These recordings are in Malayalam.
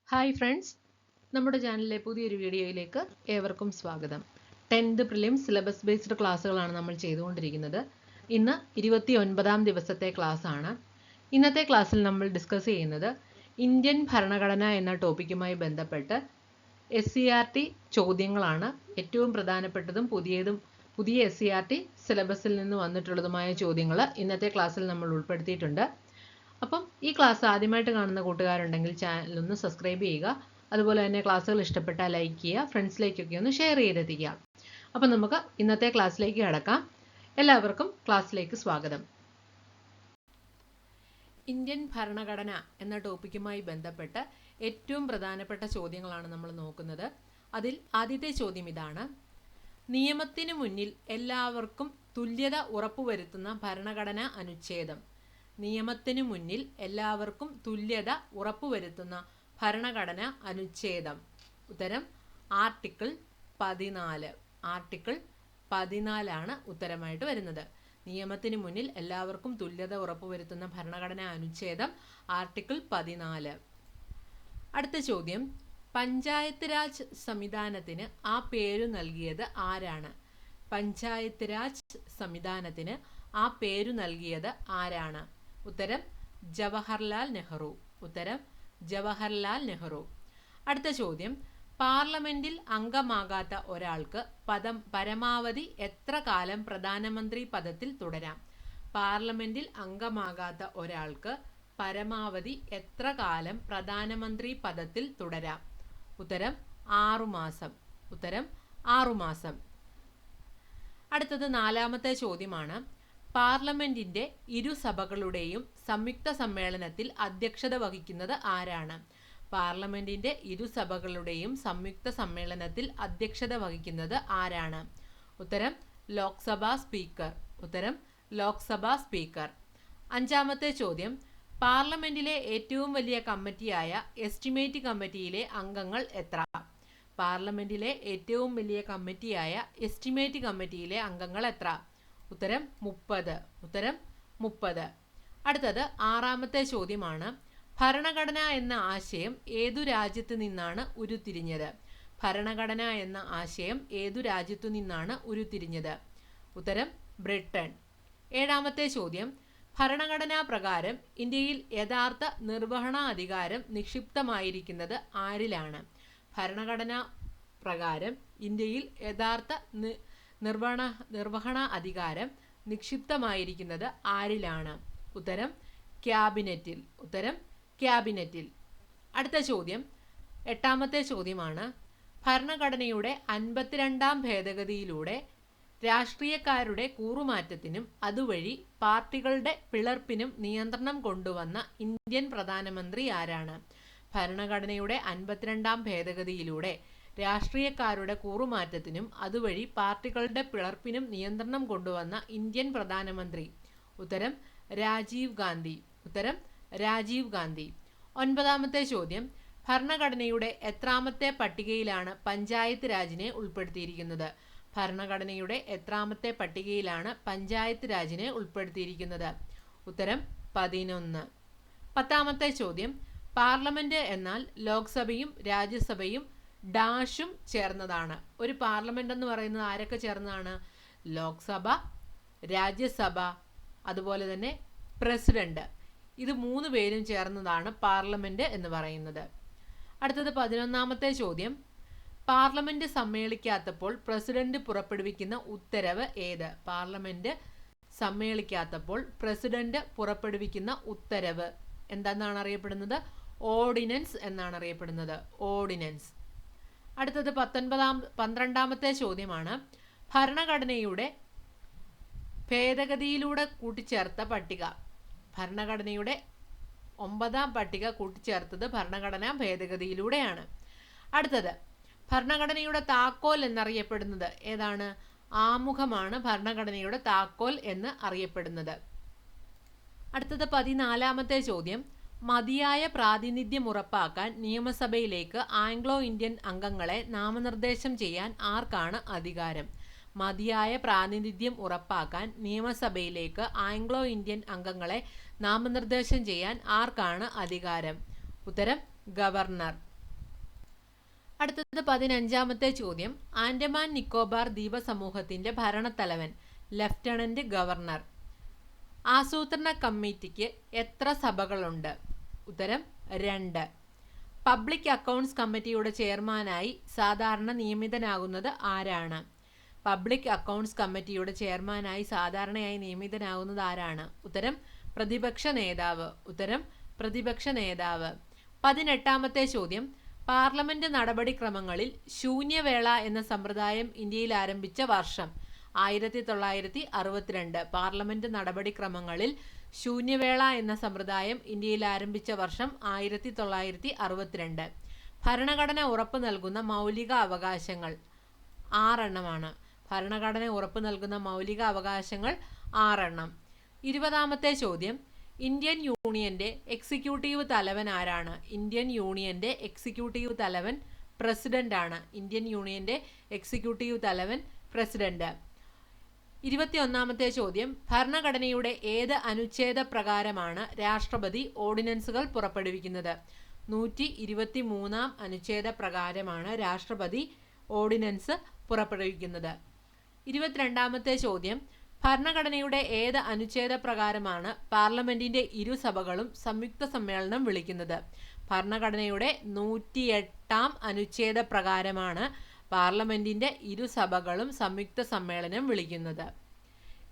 ഹായ് ഫ്രണ്ട്സ്, നമ്മുടെ ചാനലിലെ പുതിയൊരു വീഡിയോയിലേക്ക് ഏവർക്കും സ്വാഗതം. 10th പ്രിലിംസ് സിലബസ് ബേസ്ഡ് ക്ലാസ്സുകളാണ് നമ്മൾ ചെയ്തുകൊണ്ടിരിക്കുന്നത്. ഇന്ന് 29ാം ദിവസത്തെ ക്ലാസ് ആണ്. ഇന്നത്തെ ക്ലാസ്സിൽ നമ്മൾ ഡിസ്കസ് ചെയ്യുന്നത് ഇന്ത്യൻ ഭരണഘടന എന്ന ടോപ്പിക്കുമായി ബന്ധപ്പെട്ട് SCERT ചോദ്യങ്ങളാണ്. ഏറ്റവും പ്രധാനപ്പെട്ടതും പുതിയ SCERT സിലബസിൽ നിന്ന് വന്നിട്ടുള്ളതുമായ ചോദ്യങ്ങൾ ഇന്നത്തെ ക്ലാസ്സിൽ നമ്മൾ ഉൾപ്പെടുത്തിയിട്ടുണ്ട്. അപ്പം ഈ ക്ലാസ് ആദ്യമായിട്ട് കാണുന്ന കൂട്ടുകാരുണ്ടെങ്കിൽ ചാനൽ ഒന്ന് സബ്സ്ക്രൈബ് ചെയ്യുക. അതുപോലെ തന്നെ ക്ലാസ്സുകൾ ഇഷ്ടപ്പെട്ടാൽ ലൈക്ക് ചെയ്യുക, ഫ്രണ്ട്സിലേക്കൊക്കെ ഒന്ന് ഷെയർ ചെയ്തെത്തിക്കുക. അപ്പം നമുക്ക് ഇന്നത്തെ ക്ലാസ്സിലേക്ക് കടക്കാം. എല്ലാവർക്കും ക്ലാസ്സിലേക്ക് സ്വാഗതം. ഇന്ത്യൻ ഭരണഘടന എന്ന ടോപ്പിക്കുമായി ബന്ധപ്പെട്ട് ഏറ്റവും പ്രധാനപ്പെട്ട ചോദ്യങ്ങളാണ് നമ്മൾ നോക്കുന്നത്. അതിൽ ആദ്യത്തെ ചോദ്യം ഇതാണ്: നിയമത്തിനു മുന്നിൽ എല്ലാവർക്കും തുല്യത ഉറപ്പുവരുത്തുന്ന ഭരണഘടനാ അനുച്ഛേദം. നിയമത്തിനു മുന്നിൽ എല്ലാവർക്കും തുല്യത ഉറപ്പുവരുത്തുന്ന ഭരണഘടന അനുച്ഛേദം. ഉത്തരം ആർട്ടിക്കിൾ 14. ആർട്ടിക്കിൾ 14 ഉത്തരമായിട്ട് വരുന്നത്. നിയമത്തിനു മുന്നിൽ എല്ലാവർക്കും തുല്യത ഉറപ്പുവരുത്തുന്ന ഭരണഘടനാ അനുച്ഛേദം ആർട്ടിക്കിൾ 14. അടുത്ത ചോദ്യം: പഞ്ചായത്ത് രാജ് സംവിധാനത്തിന് ആ പേരു നൽകിയത് ആരാണ്? പഞ്ചായത്ത് രാജ് സംവിധാനത്തിന് ആ പേരു നൽകിയത് ആരാണ്? ഉത്തരം ജവഹർലാൽ നെഹ്റു. ഉത്തരം ജവഹർലാൽ നെഹ്റു. അടുത്ത ചോദ്യം: പാർലമെന്റിൽ അംഗമാകാത്ത ഒരാൾക്ക് പരമാവധി എത്ര കാലം പ്രധാനമന്ത്രി പദത്തിൽ തുടരാം? പാർലമെന്റിൽ അംഗമാകാത്ത ഒരാൾക്ക് പരമാവധി എത്ര കാലം പ്രധാനമന്ത്രി പദത്തിൽ തുടരാം? ഉത്തരം 6 മാസം. ഉത്തരം 6 മാസം. അടുത്തത് 4ാമത്തെ ചോദ്യമാണ്: പാർലമെന്റിന്റെ ഇരുസഭകളുടെയും സംയുക്ത സമ്മേളനത്തിൽ അധ്യക്ഷത വഹിക്കുന്നത് ആരാണ്? പാർലമെന്റിന്റെ ഇരുസഭകളുടെയും സംയുക്ത സമ്മേളനത്തിൽ അധ്യക്ഷത വഹിക്കുന്നത് ആരാണ്? ഉത്തരം ലോക്സഭാ സ്പീക്കർ. ഉത്തരം ലോക്സഭാ സ്പീക്കർ. 5ാമത്തെ ചോദ്യം: പാർലമെന്റിലെ ഏറ്റവും വലിയ കമ്മിറ്റിയായ എസ്റ്റിമേറ്റ് കമ്മിറ്റിയിലെ അംഗങ്ങൾ എത്ര? പാർലമെന്റിലെ ഏറ്റവും വലിയ കമ്മിറ്റിയായ എസ്റ്റിമേറ്റ് കമ്മിറ്റിയിലെ അംഗങ്ങൾ എത്ര? ഉത്തരം 30. ഉത്തരം 30. അടുത്തത് 6ാമത്തെ ചോദ്യമാണ്: ഭരണഘടന എന്ന ആശയം ഏതു രാജ്യത്തു നിന്നാണ് ഉരുത്തിരിഞ്ഞത്? ഭരണഘടന എന്ന ആശയം ഏതു രാജ്യത്തു നിന്നാണ് ഉരുത്തിരിഞ്ഞത്? ഉത്തരം ബ്രിട്ടൻ. 7ാമത്തെ ചോദ്യം: ഭരണഘടനാ പ്രകാരം ഇന്ത്യയിൽ യഥാർത്ഥ നിർവഹണാധികാരം നിക്ഷിപ്തമായിരിക്കുന്നത് ആരിലാണ്? ഭരണഘടനാ പ്രകാരം ഇന്ത്യയിൽ യഥാർത്ഥ നിർവഹണ അധികാരം നിക്ഷിപ്തമായിരിക്കുന്നത് ആരിലാണ്? ഉത്തരം ക്യാബിനറ്റിൽ. ഉത്തരം ക്യാബിനറ്റിൽ. അടുത്ത ചോദ്യം 8ാമത്തെ ചോദ്യമാണ്: ഭരണഘടനയുടെ 52ാം ഭേദഗതിയിലൂടെ രാഷ്ട്രീയക്കാരുടെ കൂറുമാറ്റത്തിനും അതുവഴി പാർട്ടികളുടെ പിളർപ്പിനും നിയന്ത്രണം കൊണ്ടുവന്ന ഇന്ത്യൻ പ്രധാനമന്ത്രി ആരാണ്? ഭരണഘടനയുടെ 52ാം ഭേദഗതിയിലൂടെ രാഷ്ട്രീയക്കാരുടെ കൂറുമാറ്റത്തിനും അതുവഴി പാർട്ടികളുടെ പിളർപ്പിനും നിയന്ത്രണം കൊണ്ടുവന്ന ഇന്ത്യൻ പ്രധാനമന്ത്രി? ഉത്തരം രാജീവ് ഗാന്ധി. ഉത്തരം രാജീവ് ഗാന്ധി. 9ാമത്തെ ചോദ്യം: ഭരണഘടനയുടെ എത്രാമത്തെ പട്ടികയിലാണ് പഞ്ചായത്ത് രാജിനെ ഉൾപ്പെടുത്തിയിരിക്കുന്നത്? ഭരണഘടനയുടെ എത്രാമത്തെ പട്ടികയിലാണ് പഞ്ചായത്ത് രാജിനെ ഉൾപ്പെടുത്തിയിരിക്കുന്നത്? ഉത്തരം 11. 10ാമത്തെ ചോദ്യം: പാർലമെന്റ് എന്നാൽ ലോക്സഭയും രാജ്യസഭയും ഡാഷും ചേർന്നതാണ്. ഒരു പാർലമെന്റ് എന്ന് പറയുന്നത് ആരൊക്കെ ചേർന്നതാണ്? ലോക്സഭ, രാജ്യസഭ, അതുപോലെ തന്നെ പ്രസിഡന്റ്. ഇത് 3 പേരും ചേർന്നതാണ് പാർലമെന്റ് എന്ന് പറയുന്നത്. അടുത്തത് 11ാമത്തെ ചോദ്യം: പാർലമെന്റ് സമ്മേളിക്കാത്തപ്പോൾ പ്രസിഡന്റ് പുറപ്പെടുവിക്കുന്ന ഉത്തരവ് ഏത്? പാർലമെന്റ് സമ്മേളിക്കാത്തപ്പോൾ പ്രസിഡന്റ് പുറപ്പെടുവിക്കുന്ന ഉത്തരവ് എന്തെന്നാണ് അറിയപ്പെടുന്നത്? ഓർഡിനൻസ് എന്നാണ് അറിയപ്പെടുന്നത്. ഓർഡിനൻസ്. അടുത്തത് 12ാമത്തെ ചോദ്യമാണ്: ഭരണഘടനയുടെ ഭേദഗതിയിലൂടെ കൂട്ടിച്ചേർത്ത പട്ടിക. ഭരണഘടനയുടെ 9ാം പട്ടിക കൂട്ടിച്ചേർത്തത് ഭരണഘടനാ ഭേദഗതിയിലൂടെയാണ്. അടുത്തത് ഭരണഘടനയുടെ താക്കോൽ എന്നറിയപ്പെടുന്നത് ഏതാണ്? ആമുഖമാണ് ഭരണഘടനയുടെ താക്കോൽ എന്ന് അറിയപ്പെടുന്നത്. അടുത്തത് 14ാമത്തെ ചോദ്യം: മതിയായ പ്രാതിനിധ്യം ഉറപ്പാക്കാൻ നിയമസഭയിലേക്ക് ആംഗ്ലോ ഇന്ത്യൻ അംഗങ്ങളെ നാമനിർദ്ദേശം ചെയ്യാൻ ആർക്കാണ് അധികാരം? മതിയായ പ്രാതിനിധ്യം ഉറപ്പാക്കാൻ നിയമസഭയിലേക്ക് ആംഗ്ലോ ഇന്ത്യൻ അംഗങ്ങളെ നാമനിർദ്ദേശം ചെയ്യാൻ ആർക്കാണ് അധികാരം? ഉത്തരം ഗവർണർ. അടുത്തത് 15ാമത്തെ ചോദ്യം. ആൻഡമാൻ നിക്കോബാർ ദ്വീപസമൂഹത്തിന്റെ ഭരണത്തലവൻ ലഫ്റ്റനന്റ് ഗവർണർ. ആസൂത്രണ കമ്മിറ്റിക്ക് എത്ര സഭകളുണ്ട്? ഉത്തരം 2. പബ്ലിക് അക്കൗണ്ട്സ് കമ്മിറ്റിയുടെ ചെയർമാനായി സാധാരണ നിയമിതനാകുന്നത് ആരാണ്? പബ്ലിക് അക്കൗണ്ട്സ് കമ്മിറ്റിയുടെ ചെയർമാനായി സാധാരണയായി നിയമിതനാകുന്നത് ആരാണ്? ഉത്തരം പ്രതിപക്ഷ നേതാവ്. ഉത്തരം പ്രതിപക്ഷ നേതാവ്. 18ാമത്തെ ചോദ്യം. പാർലമെന്റ് നടപടിക്രമങ്ങളിൽ ശൂന്യവേള എന്ന സമ്പ്രദായം ഇന്ത്യയിൽ ആരംഭിച്ച വർഷം? 1962. പാർലമെന്റ് നടപടിക്രമങ്ങളിൽ ശൂന്യവേള എന്ന സമ്പ്രദായം ഇന്ത്യയിൽ ആരംഭിച്ച വർഷം 1962. ഭരണഘടന ഉറപ്പു നൽകുന്ന മൗലിക അവകാശങ്ങൾ 6 എണ്ണമാണ്. ഭരണഘടന ഉറപ്പു നൽകുന്ന മൗലിക അവകാശങ്ങൾ 6 എണ്ണം. 20ാമത്തെ ചോദ്യം. ഇന്ത്യൻ യൂണിയന്റെ എക്സിക്യൂട്ടീവ് തലവൻ ആരാണ്? ഇന്ത്യൻ യൂണിയന്റെ എക്സിക്യൂട്ടീവ് തലവൻ പ്രസിഡന്റ് ആണ്. ഇന്ത്യൻ യൂണിയന്റെ എക്സിക്യൂട്ടീവ് തലവൻ പ്രസിഡന്റ്. 21ാമത്തെ ചോദ്യം. ഭരണഘടനയുടെ ഏത് അനുച്ഛേദ പ്രകാരമാണ് രാഷ്ട്രപതി ഓർഡിനൻസുകൾ പുറപ്പെടുവിക്കുന്നത്? 123ാം അനുച്ഛേദ പ്രകാരമാണ് രാഷ്ട്രപതി ഓർഡിനൻസ് പുറപ്പെടുവിക്കുന്നത്. 22ാമത്തെ ചോദ്യം. ഭരണഘടനയുടെ ഏത് അനുച്ഛേദ പ്രകാരമാണ് പാർലമെന്റിന്റെ ഇരുസഭകളും സംയുക്ത സമ്മേളനം വിളിക്കുന്നത്? ഭരണഘടനയുടെ 108ാം അനുച്ഛേദ പ്രകാരമാണ് പാർലമെന്റിന്റെ ഇരുസഭകളും സംയുക്ത സമ്മേളനം വിളിക്കുന്നത്.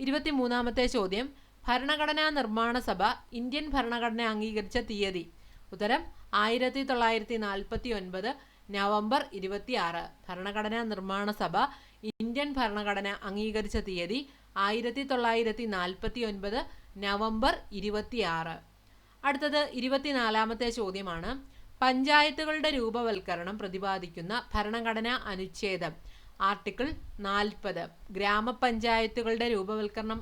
23ാമത്തെ ചോദ്യം. ഭരണഘടനാ നിർമ്മാണ സഭ ഇന്ത്യൻ ഭരണഘടന അംഗീകരിച്ച തീയതി? ഉത്തരം 1949 നവംബർ 26. ഭരണഘടനാ നിർമ്മാണ സഭ ഇന്ത്യൻ ഭരണഘടന അംഗീകരിച്ച തീയതി 1949 നവംബർ 26. അടുത്തത് 24ാമത്തെ ചോദ്യമാണ്. പഞ്ചായത്തുകളുടെ രൂപവൽക്കരണം പ്രതിപാദിക്കുന്ന ഭരണഘടനാ അനുച്ഛേദം? ആർട്ടിക്കിൾ 40. ഗ്രാമപഞ്ചായത്തുകളുടെ രൂപവൽക്കരണം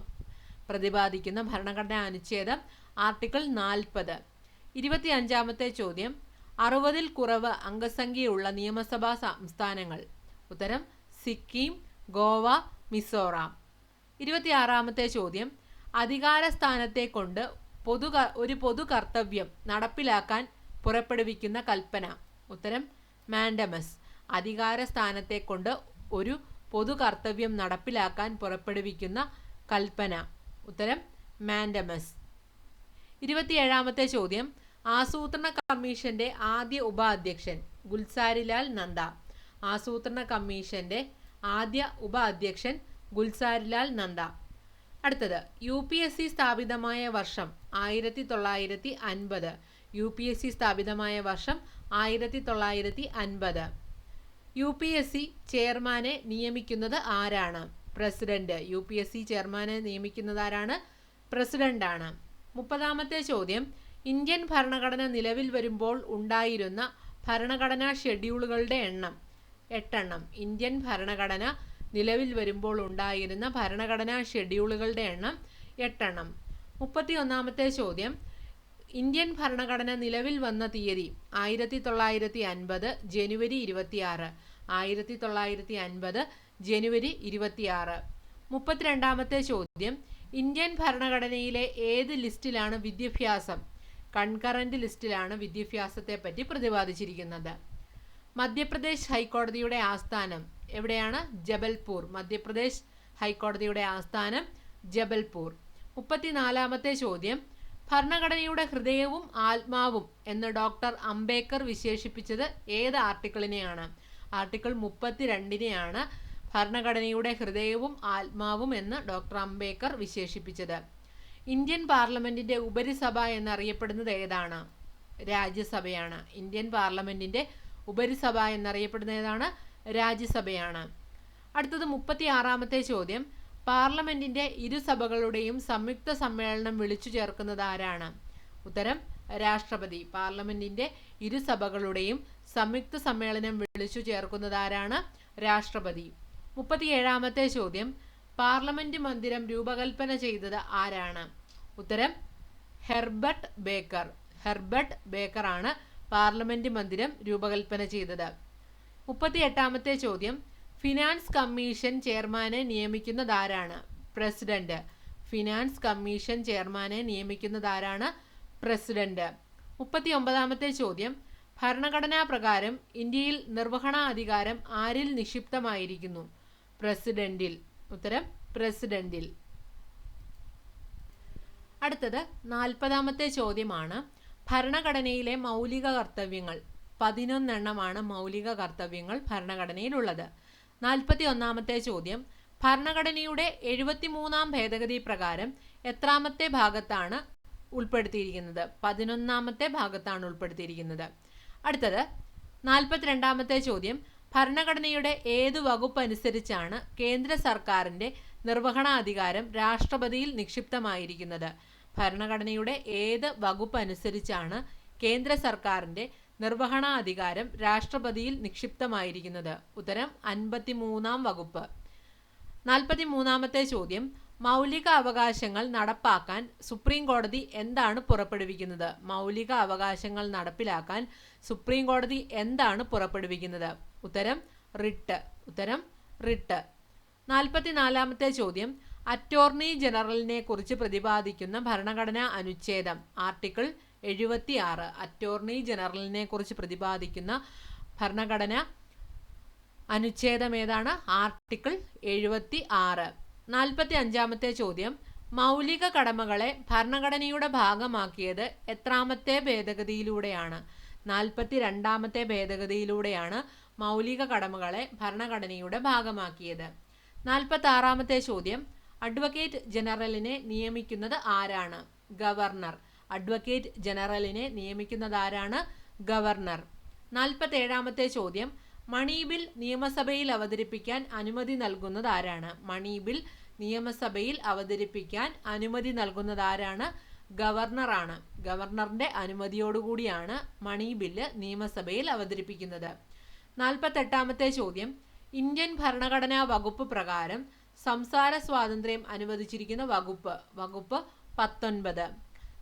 പ്രതിപാദിക്കുന്ന ഭരണഘടനാ അനുച്ഛേദം ആർട്ടിക്കിൾ 40. 25ാമത്തെ ചോദ്യം. 60ൽ കുറവ് അംഗസംഖ്യയുള്ള നിയമസഭാ സംസ്ഥാനങ്ങൾ? ഉത്തരം സിക്കിം, ഗോവ, മിസോറാം. 26ാമത്തെ ചോദ്യം. അധികാരസ്ഥാനത്തെ കൊണ്ട് ഒരു പൊതു കർത്തവ്യം നടപ്പിലാക്കാൻ പുറപ്പെടുവിക്കുന്ന കൽപ്പന? ഉത്തരം മാൻഡമസ്. അധികാരസ്ഥാനത്തെ കൊണ്ട് ഒരു പൊതു കർത്തവ്യം നടപ്പിലാക്കാൻ പുറപ്പെടുവിക്കുന്ന കൽപ്പന? ഉത്തരം മാൻഡമസ്. 27ാമത്തെ ചോദ്യം. ആസൂത്രണ കമ്മീഷന്റെ ആദ്യ ഉപാധ്യക്ഷൻ? ഗുൽസാരിലാൽ നന്ദ. ആസൂത്രണ കമ്മീഷന്റെ ആദ്യ ഉപാധ്യക്ഷൻ ഗുൽസാരിലാൽ നന്ദ. അടുത്തത്. UPSC സ്ഥാപിതമായ വർഷം? 1950. UPSC സ്ഥാപിതമായ വർഷം 1950. UPSC ചെയർമാനെ നിയമിക്കുന്നത് ആരാണ്? പ്രസിഡന്റ്. UPSC ചെയർമാനെ നിയമിക്കുന്നത് ആരാണ്? പ്രസിഡന്റ് ആണ്. 30ാമത്തെ ചോദ്യം. ഇന്ത്യൻ ഭരണഘടന നിലവിൽ വരുമ്പോൾ ഉണ്ടായിരുന്ന ഭരണഘടനാ ഷെഡ്യൂളുകളുടെ എണ്ണം? 8 എണ്ണം. ഇന്ത്യൻ ഭരണഘടന നിലവിൽ വരുമ്പോൾ ഉണ്ടായിരുന്ന ഭരണഘടനാ ഷെഡ്യൂളുകളുടെ എണ്ണം 8 എണ്ണം. 31ാമത്തെ ചോദ്യം. ഇന്ത്യൻ ഭരണഘടന നിലവിൽ വന്ന തീയതി? 1950 ജനുവരി 26. 1950 ജനുവരി 26. 32ാമത്തെ ചോദ്യം. ഇന്ത്യൻ ഭരണഘടനയിലെ ഏത് ലിസ്റ്റിലാണ് വിദ്യാഭ്യാസം? കൺകറന്റ് ലിസ്റ്റിലാണ് വിദ്യാഭ്യാസത്തെ പറ്റി പ്രതിപാദിച്ചിരിക്കുന്നത്. മധ്യപ്രദേശ് ഹൈക്കോടതിയുടെ ആസ്ഥാനം എവിടെയാണ്? ജബൽപൂർ. മധ്യപ്രദേശ് ഹൈക്കോടതിയുടെ ആസ്ഥാനം ജബൽപൂർ. 34ാമത്തെ ചോദ്യം. ഭരണഘടനയുടെ ഹൃദയവും ആത്മാവും എന്ന് ഡോക്ടർ അംബേദ്കർ വിശേഷിപ്പിച്ചത് ഏത് ആർട്ടിക്കിളിനെയാണ്? ആർട്ടിക്കിൾ 32നെയാണ് ഭരണഘടനയുടെ ഹൃദയവും ആത്മാവും എന്ന് ഡോക്ടർ അംബേദ്കർ വിശേഷിപ്പിച്ചത്. ഇന്ത്യൻ പാർലമെന്റിന്റെ ഉപരിസഭ എന്നറിയപ്പെടുന്നത് ഏതാണ്? രാജ്യസഭയാണ്. ഇന്ത്യൻ പാർലമെന്റിന്റെ ഉപരിസഭ എന്നറിയപ്പെടുന്ന ഏതാണ്? രാജ്യസഭയാണ്. അടുത്തത് 36ാമത്തെ ചോദ്യം. പാർലമെന്റിന്റെ ഇരുസഭകളുടെയും സംയുക്ത സമ്മേളനം വിളിച്ചു ചേർക്കുന്നത് ആരാണ്? ഉത്തരം രാഷ്ട്രപതി. പാർലമെന്റിന്റെ ഇരുസഭകളുടെയും സംയുക്ത സമ്മേളനം വിളിച്ചു ചേർക്കുന്നത് ആരാണ്? രാഷ്ട്രപതി. 37ാമത്തെ ചോദ്യം. പാർലമെന്റ് മന്ദിരം രൂപകൽപ്പന ചെയ്തത് ആരാണ്? ഉത്തരം ഹെർബർട്ട് ബേക്കർ. ഹെർബർട്ട് ബേക്കർ ആണ് പാർലമെന്റ് മന്ദിരം രൂപകൽപ്പന ചെയ്തത്. 38ാമത്തെ ചോദ്യം. ഫിനാൻസ് കമ്മീഷൻ ചെയർമാനെ നിയമിക്കുന്നത് ആരാണ്? പ്രസിഡന്റ്. ഫിനാൻസ് കമ്മീഷൻ ചെയർമാനെ നിയമിക്കുന്നത് ആരാണ്? പ്രസിഡന്റ്. 39ാമത്തെ ചോദ്യം. ഭരണഘടനാ പ്രകാരം ഇന്ത്യയിൽ നിർവഹണാധികാരം ആരിൽ നിക്ഷിപ്തമായിരിക്കുന്നു? പ്രസിഡന്റിൽ. ഉത്തരം പ്രസിഡന്റിൽ. അടുത്തത് 40ാമത്തെ ചോദ്യമാണ്. ഭരണഘടനയിലെ മൗലിക കർത്തവ്യങ്ങൾ. 11 എണ്ണമാണ് മൗലിക കർത്തവ്യങ്ങൾ ഭരണഘടനയിലുള്ളത്. 41ാമത്തെ ചോദ്യം. ഭരണഘടനയുടെ 73ാം ഭേദഗതി പ്രകാരം എത്രാമത്തെ ഭാഗത്താണ് ഉൾപ്പെടുത്തിയിരിക്കുന്നത്? 11ാമത്തെ ഭാഗത്താണ് ഉൾപ്പെടുത്തിയിരിക്കുന്നത്. അടുത്തത് 42ാമത്തെ ചോദ്യം. ഭരണഘടനയുടെ ഏത് വകുപ്പ് അനുസരിച്ചാണ് കേന്ദ്ര സർക്കാരിന്റെ നിർവഹണാധികാരം രാഷ്ട്രപതിയിൽ നിക്ഷിപ്തമായിരിക്കുന്നത്? ഭരണഘടനയുടെ ഏത് വകുപ്പ് അനുസരിച്ചാണ് കേന്ദ്ര സർക്കാരിന്റെ നിർവഹണാധികാരം രാഷ്ട്രപതിയിൽ നിക്ഷിപ്തമായിരിക്കുന്നത്? ഉത്തരം 53ാം വകുപ്പ്. 43ാമത്തെ ചോദ്യം. മൗലിക അവകാശങ്ങൾ നടപ്പാക്കാൻ സുപ്രീം കോടതി എന്താണ് പുറപ്പെടുവിക്കുന്നത്? മൗലിക അവകാശങ്ങൾ നടപ്പിലാക്കാൻ സുപ്രീം കോടതി എന്താണ് പുറപ്പെടുവിക്കുന്നത്? ഉത്തരം റിട്ട്. ഉത്തരം റിട്ട്. 44ാമത്തെ ചോദ്യം. അറ്റോർണി ജനറലിനെ കുറിച്ച് പ്രതിപാദിക്കുന്ന ഭരണഘടനാ അനുച്ഛേദം. ആർട്ടിക്കിൾ 76. അറ്റോർണി ജനറലിനെ കുറിച്ച് പ്രതിപാദിക്കുന്ന ഭരണഘടന അനുച്ഛേദം ഏതാണ്? ആർട്ടിക്കിൾ 76. 45ാമത്തെ ചോദ്യം. മൗലിക കടമകളെ ഭരണഘടനയുടെ ഭാഗമാക്കിയത് എത്രാമത്തെ ഭേദഗതിയിലൂടെയാണ്? 42ാമത്തെ ഭേദഗതിയിലൂടെയാണ് മൗലിക കടമകളെ ഭരണഘടനയുടെ ഭാഗമാക്കിയത്. 46ാമത്തെ ചോദ്യം. അഡ്വക്കേറ്റ് ജനറലിനെ നിയമിക്കുന്നത് ആരാണ്? ഗവർണർ. അഡ്വക്കേറ്റ് ജനറലിനെ നിയമിക്കുന്നത് ആരാണ്? ഗവർണർ. 47ാമത്തെ ചോദ്യം. മണി ബിൽ നിയമസഭയിൽ അവതരിപ്പിക്കാൻ അനുമതി നൽകുന്നത് ആരാണ്? മണി ബിൽ നിയമസഭയിൽ അവതരിപ്പിക്കാൻ അനുമതി നൽകുന്നത് ആരാണ്? ഗവർണറാണ്. ഗവർണറിന്റെ അനുമതിയോടുകൂടിയാണ് മണി ബില്ല് നിയമസഭയിൽ അവതരിപ്പിക്കുന്നത്. 48ാമത്തെ ചോദ്യം. ഇന്ത്യൻ ഭരണഘടനാ വകുപ്പ് പ്രകാരം സംസാര സ്വാതന്ത്ര്യം അനുവദിച്ചിരിക്കുന്ന വകുപ്പ്. വകുപ്പ് 19.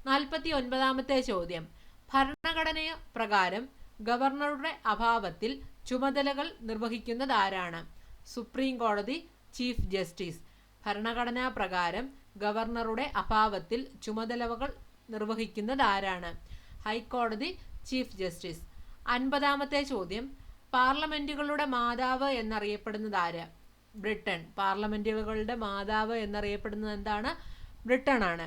49ാമത്തെ ചോദ്യം. ഭരണഘടന പ്രകാരം ഗവർണറുടെ അഭാവത്തിൽ ചുമതലകൾ നിർവഹിക്കുന്നത് ആരാണ്? സുപ്രീം കോടതി ചീഫ് ജസ്റ്റിസ്. ഭരണഘടനാ പ്രകാരം ഗവർണറുടെ അഭാവത്തിൽ ചുമതലകൾ നിർവഹിക്കുന്നത് ആരാണ്? ഹൈക്കോടതി ചീഫ് ജസ്റ്റിസ്. 50ാമത്തെ ചോദ്യം. പാർലമെന്റുകളുടെ മാതാവ് എന്നറിയപ്പെടുന്നത് ആര്? ബ്രിട്ടൻ. പാർലമെന്റുകളുടെ മാതാവ് എന്നറിയപ്പെടുന്നത് എന്താണ്? ബ്രിട്ടൻ ആണ്.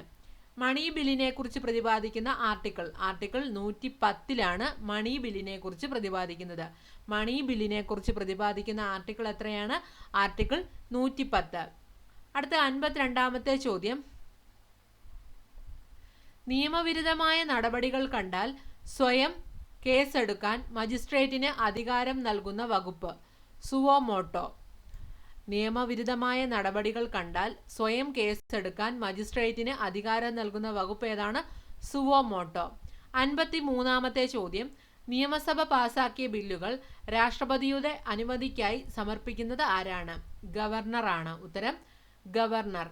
മണി ബില്ലിനെ കുറിച്ച് പ്രതിപാദിക്കുന്ന ആർട്ടിക്കിൾ. ആർട്ടിക്കിൾ 110 മണി ബില്ലിനെ കുറിച്ച് പ്രതിപാദിക്കുന്നത്. മണി ബില്ലിനെ കുറിച്ച് പ്രതിപാദിക്കുന്ന ആർട്ടിക്കിൾ എത്രയാണ്? ആർട്ടിക്കിൾ 110. അടുത്ത 52ാമത്തെ ചോദ്യം. നിയമവിരുദ്ധമായ നടപടികൾ കണ്ടാൽ സ്വയം കേസെടുക്കാൻ മജിസ്ട്രേറ്റിന് അധികാരം നൽകുന്ന വകുപ്പ്. Suo motu. നിയമവിരുദ്ധമായ നടപടികൾ കണ്ടാൽ സ്വയം കേസെടുക്കാൻ മജിസ്ട്രേറ്റിന് അധികാരം നൽകുന്ന വകുപ്പ് ഏതാണ്? സുവോ മോട്ടോ. 53ാമത്തെ ചോദ്യം. നിയമസഭ പാസാക്കിയ ബില്ലുകൾ രാഷ്ട്രപതിയുടെ അനുമതിക്കായി സമർപ്പിക്കുന്നത് ആരാണ്? ഗവർണറാണ്. ഉത്തരം ഗവർണർ.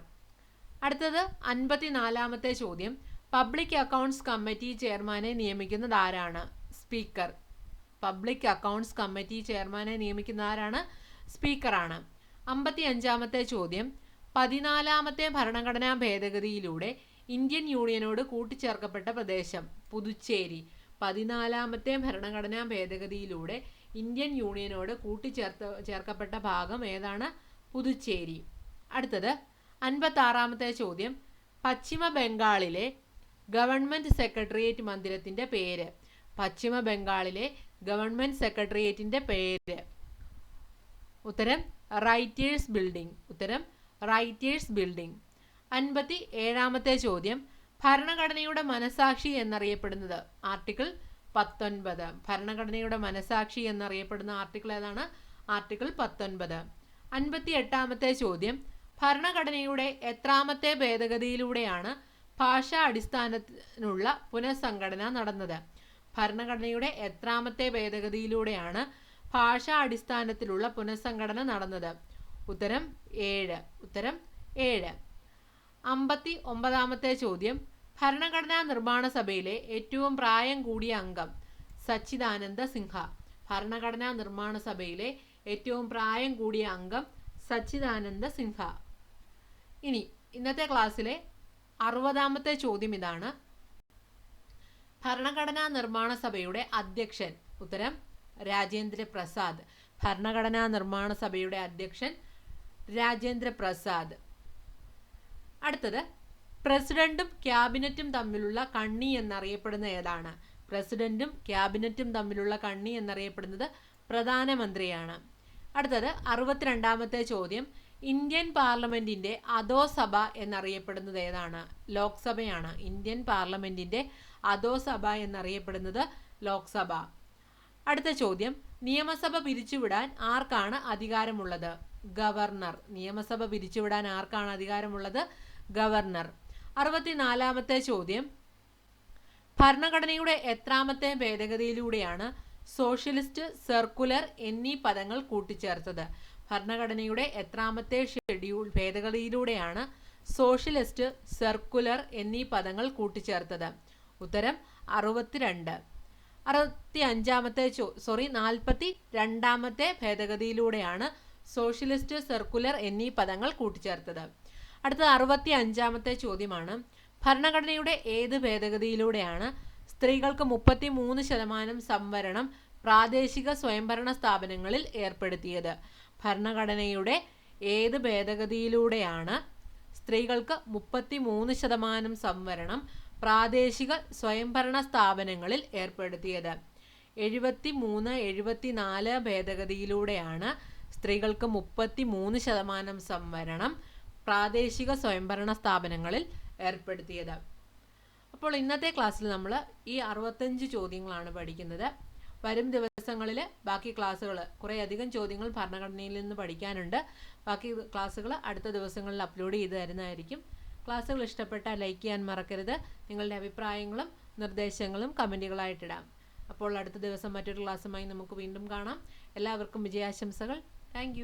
അടുത്തത് 54ാമത്തെ ചോദ്യം. പബ്ലിക് അക്കൗണ്ട്സ് കമ്മിറ്റി ചെയർമാനെ നിയമിക്കുന്നത് ആരാണ്? സ്പീക്കർ. പബ്ലിക് അക്കൗണ്ട്സ് കമ്മിറ്റി ചെയർമാനെ നിയമിക്കുന്ന ആരാണ്? സ്പീക്കറാണ്. 55ാമത്തെ ചോദ്യം. 14ാമത്തെ ഭരണഘടനാ ഭേദഗതിയിലൂടെ ഇന്ത്യൻ യൂണിയനോട് കൂട്ടിച്ചേർക്കപ്പെട്ട പ്രദേശം. പുതുച്ചേരി. 14ാമത്തെ ഭരണഘടനാ ഭേദഗതിയിലൂടെ ഇന്ത്യൻ യൂണിയനോട് കൂട്ടിച്ചേർക്കപ്പെട്ട ഭാഗം ഏതാണ്? പുതുച്ചേരി. അടുത്തത് 56ാമത്തെ ചോദ്യം. പശ്ചിമ ബംഗാളിലെ ഗവൺമെന്റ് സെക്രട്ടേറിയറ്റ് മന്ദിരത്തിന്റെ പേര്. പശ്ചിമ ബംഗാളിലെ ഗവൺമെന്റ് സെക്രട്ടേറിയറ്റിന്റെ പേര്. ഉത്തരം റൈറ്റേഴ്സ് ബിൽഡിംഗ്. ഉത്തരം റൈറ്റേഴ്സ് ബിൽഡിംഗ്. 57ാമത്തെ ചോദ്യം. ഭരണഘടനയുടെ മനസാക്ഷി എന്നറിയപ്പെടുന്നത്. ആർട്ടിക്കിൾ 19. ഭരണഘടനയുടെ മനസാക്ഷി എന്നറിയപ്പെടുന്ന ആർട്ടിക്കിൾ ഏതാണ്? ആർട്ടിക്കിൾ 19. 58ാമത്തെ ചോദ്യം. ഭരണഘടനയുടെ എത്രാമത്തെ ഭേദഗതിയിലൂടെയാണ് ഭാഷാ അടിസ്ഥാനത്തിനുള്ള പുനഃസംഘടന നടന്നത്? ഭരണഘടനയുടെ എത്രാമത്തെ ഭേദഗതിയിലൂടെയാണ് ഭാഷാ അടിസ്ഥാനത്തിലുള്ള പുനഃസംഘടന നടന്നത്? ഉത്തരം 7. ഉത്തരം 7. 59ാമത്തെ ചോദ്യം. ഭരണഘടനാ നിർമ്മാണ സഭയിലെ ഏറ്റവും പ്രായം കൂടിയ അംഗം. സച്ചിദാനന്ദ സിൻഹ. ഭരണഘടനാ നിർമ്മാണ സഭയിലെ ഏറ്റവും പ്രായം കൂടിയ അംഗം സച്ചിദാനന്ദ സിൻഹ. ഇനി ഇന്നത്തെ ക്ലാസ്സിലെ 60ാമത്തെ ചോദ്യം ഇതാണ്. ഭരണഘടനാ നിർമ്മാണ സഭയുടെ അധ്യക്ഷൻ ഉത്തരം രാജേന്ദ്ര പ്രസാദ്. ഭരണഘടനാ നിർമ്മാണ സഭയുടെ അധ്യക്ഷൻ രാജേന്ദ്ര പ്രസാദ്. അടുത്തത് പ്രസിഡന്റും ക്യാബിനറ്റും തമ്മിലുള്ള കണ്ണി എന്നറിയപ്പെടുന്ന ഏതാണ്? പ്രസിഡന്റും ക്യാബിനറ്റും തമ്മിലുള്ള കണ്ണി എന്നറിയപ്പെടുന്നത് പ്രധാനമന്ത്രിയാണ്. അടുത്തത് 62ാമത്തെ ചോദ്യം. ഇന്ത്യൻ പാർലമെന്റിന്റെ അധോസഭ എന്നറിയപ്പെടുന്നത് ഏതാണ്? ലോക്സഭയാണ്. ഇന്ത്യൻ പാർലമെന്റിന്റെ അധോസഭ എന്നറിയപ്പെടുന്നത് ലോക്സഭ. അടുത്ത ചോദ്യം. നിയമസഭ പിരിച്ചുവിടാൻ ആർക്കാണ് അധികാരമുള്ളത്? ഗവർണർ. നിയമസഭ പിരിച്ചുവിടാൻ ആർക്കാണ് അധികാരമുള്ളത്? ഗവർണർ. 64ാമത്തെ ചോദ്യം. ഭരണഘടനയുടെ എത്രാമത്തെ ഭേദഗതിയിലൂടെയാണ് സോഷ്യലിസ്റ്റ്, സർക്കുലർ എന്നീ പദങ്ങൾ കൂട്ടിച്ചേർത്തത്? ഭരണഘടനയുടെ എത്രാമത്തെ ഭേദഗതിയിലൂടെയാണ് സോഷ്യലിസ്റ്റ്, സർക്കുലർ എന്നീ പദങ്ങൾ കൂട്ടിച്ചേർത്തത്? ഉത്തരം 62. 42ാമത്തെ ഭേദഗതിയിലൂടെയാണ് സോഷ്യലിസ്റ്റ്, സർക്കുലർ എന്നീ പദങ്ങൾ കൂട്ടിച്ചേർത്തത്. അടുത്ത 65ാമത്തെ ചോദ്യമാണ്. ഭരണഘടനയുടെ ഏത് ഭേദഗതിയിലൂടെയാണ് സ്ത്രീകൾക്ക് 33% സംവരണം പ്രാദേശിക സ്വയംഭരണ സ്ഥാപനങ്ങളിൽ ഏർപ്പെടുത്തിയത്? ഭരണഘടനയുടെ ഏത് ഭേദഗതിയിലൂടെയാണ് സ്ത്രീകൾക്ക് 33% സംവരണം പ്രാദേശിക സ്വയംഭരണ സ്ഥാപനങ്ങളിൽ ഏർപ്പെടുത്തിയത്? 73, 74 ഭേദഗതിയിലൂടെയാണ് സ്ത്രീകൾക്ക് 33% സംവരണം പ്രാദേശിക സ്വയംഭരണ സ്ഥാപനങ്ങളിൽ ഏർപ്പെടുത്തിയത്. അപ്പോൾ ഇന്നത്തെ ക്ലാസ്സിൽ നമ്മൾ ഈ 65 ചോദ്യങ്ങളാണ് പഠിക്കുന്നത്. വരും ദിവസങ്ങളിൽ ബാക്കി ക്ലാസ്സുകൾ, കുറേ അധികം ചോദ്യങ്ങൾ ഭരണഘടനയിൽ നിന്ന് പഠിക്കാനുണ്ട്. ബാക്കി ക്ലാസ്സുകൾ അടുത്ത ദിവസങ്ങളിൽ അപ്ലോഡ് ചെയ്ത് തരുന്നതായിരിക്കും. ക്ലാസ്സുകൾ ഇഷ്ടപ്പെട്ടാൽ ലൈക്ക് ചെയ്യാൻ മറക്കരുത്. നിങ്ങളുടെ അഭിപ്രായങ്ങളും നിർദ്ദേശങ്ങളും കമൻറ്റുകളായിട്ടിടാം. അപ്പോൾ അടുത്ത ദിവസം മറ്റൊരു ക്ലാസ്സുമായി നമുക്ക് വീണ്ടും കാണാം. എല്ലാവർക്കും വിജയാശംസകൾ. താങ്ക്